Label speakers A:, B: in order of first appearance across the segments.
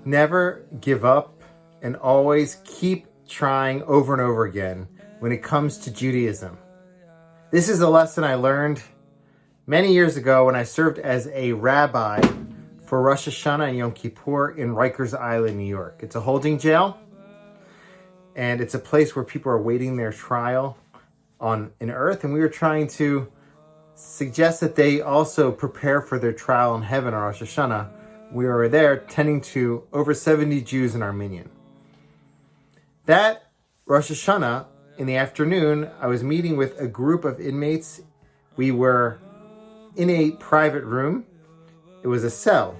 A: Never give up and always keep trying over and over again when it comes to Judaism. This is a lesson I learned many years ago when I served as a rabbi for Rosh Hashanah and Yom Kippur in Rikers Island, New York. It's a holding jail, and it's a place where people are waiting their trial on earth, and we were trying to suggest that they also prepare for their trial in heaven on Rosh Hashanah. We were there tending to over 70 Jews in Armenian. That Rosh Hashanah, in the afternoon, I was meeting with a group of inmates. We were in a private room. It was a cell.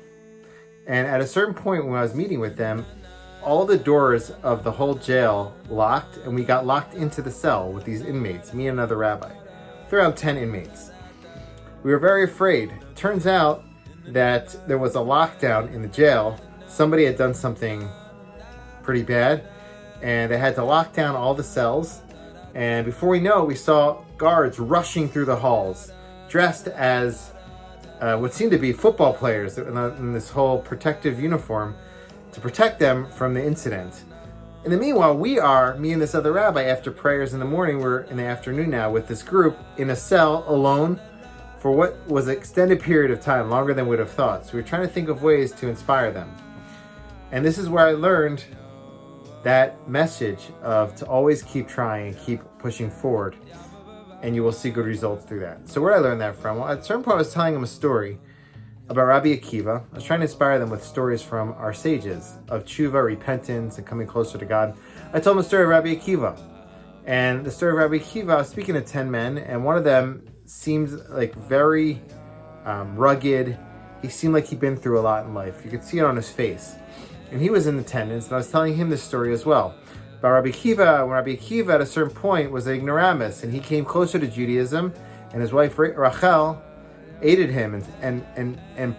A: And at a certain point when I was meeting with them, all the doors of the whole jail locked, and we got locked into the cell with these inmates, me and another rabbi. Around 10 inmates. We were very afraid. Turns out that there was a lockdown in the jail. Somebody had done something pretty bad, and they had to lock down all the cells. And before we know it, we saw guards rushing through the halls, dressed as what seemed to be football players in this whole protective uniform to protect them from the incident. In the meanwhile, me and this other rabbi, after prayers in the morning, we're in the afternoon now with this group in a cell alone for what was an extended period of time, longer than we'd have thought. So we were trying to think of ways to inspire them. And this is where I learned that message of to always keep trying and keep pushing forward, and you will see good results through that. So where did I learn that from? Well, at a certain point I was telling them a story about Rabbi Akiva. I was trying to inspire them with stories from our sages of tshuva, repentance, and coming closer to God. I told them the story of Rabbi Akiva. And the story of Rabbi Akiva, I was speaking to 10 men, and one of them seems like very rugged. He seemed like he'd been through a lot in life. You could see it on his face. And he was in attendance, and I was telling him this story as well. About Rabbi Akiva, when Rabbi Akiva at a certain point was an ignoramus, and he came closer to Judaism, and his wife Rachel aided him and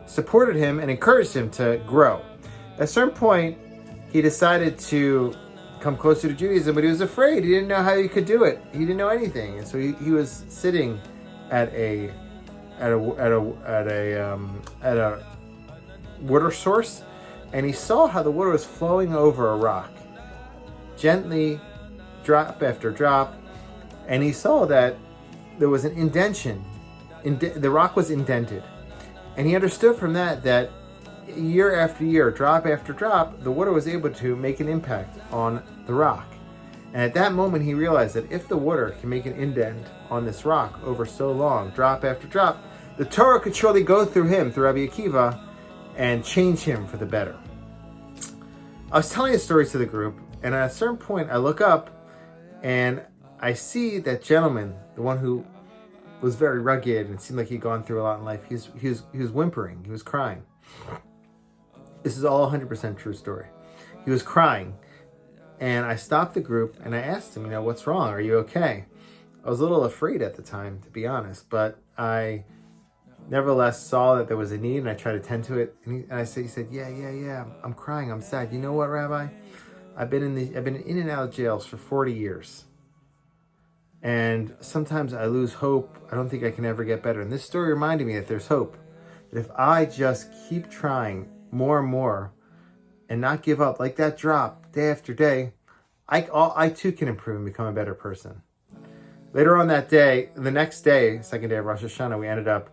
A: supported him and encouraged him to grow. At a certain point, he decided to come closer to Judaism, but he was afraid. He didn't know how he could do it. He didn't know anything, and so he was sitting at a water source, and he saw how the water was flowing over a rock, gently, drop after drop, and he saw that there was an indentation. The rock was indented, and he understood from that year after year, drop after drop, the water was able to make an impact on the rock. And at that moment, he realized that if the water can make an indent on this rock over so long, drop after drop, the Torah could surely go through him, through Rabbi Akiva, and change him for the better. I was telling a story to the group, and at a certain point, I look up, and I see that gentleman, the one who was very rugged and seemed like he'd gone through a lot in life. He was whimpering. He was crying. This is all 100% true story. He was crying, and I stopped the group, and I asked him, what's wrong? Are you okay? I was a little afraid at the time, to be honest, but I nevertheless saw that there was a need, and I tried to tend to it. And he said, yeah, I'm crying, I'm sad. You know what, Rabbi? I've been in and out of jails for 40 years. And sometimes I lose hope. I don't think I can ever get better. And this story reminded me that there's hope. That if I just keep trying more and more and not give up, like that drop day after day, I too can improve and become a better person. Later on that day, the next day, second day of Rosh Hashanah, we ended up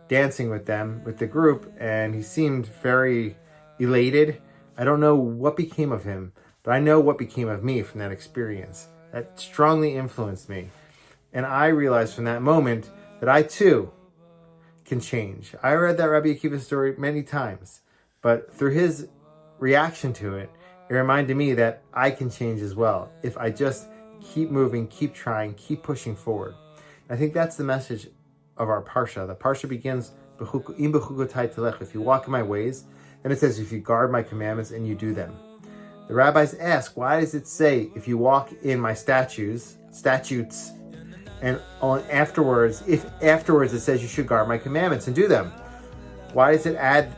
A: dancing with them, with the group, and he seemed very elated. I don't know what became of him, but I know what became of me from that experience. That strongly influenced me. And I realized from that moment that I too can change. I read that Rabbi Akiva story many times, but through his reaction to it, it reminded me that I can change as well if I just keep moving, keep trying, keep pushing forward. And I think that's the message of our Parsha. The Parsha begins, "Im Bechukotai telech," if you walk in my ways, and it says, if you guard my commandments and you do them. The rabbis ask, why does it say, if you walk in my statutes, and afterwards it says you should guard my commandments and do them? Why does it add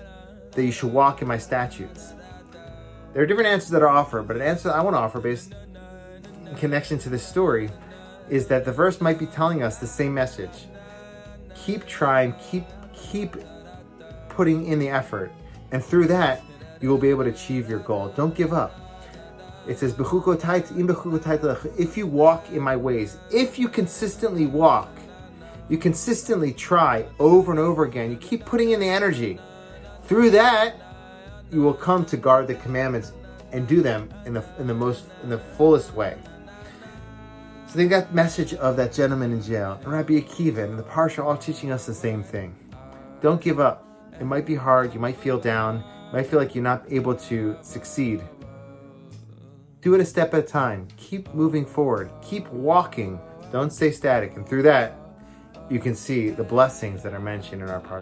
A: that you should walk in my statutes? There are different answers that are offered, but an answer that I want to offer based in connection to this story is that the verse might be telling us the same message. Keep trying, keep putting in the effort, and through that, you will be able to achieve your goal. Don't give up. It says, Bechukotai, if you walk in my ways, if you consistently walk, you consistently try over and over again, you keep putting in the energy. Through that, you will come to guard the commandments and do them in the fullest way. So they got message of that gentleman in jail, and Rabbi Akiva and the Parshat are all teaching us the same thing. Don't give up. It might be hard. You might feel down. You might feel like you're not able to succeed. Do it a step at a time. Keep moving forward. Keep walking. Don't stay static. And through that, you can see the blessings that are mentioned in our Parshat.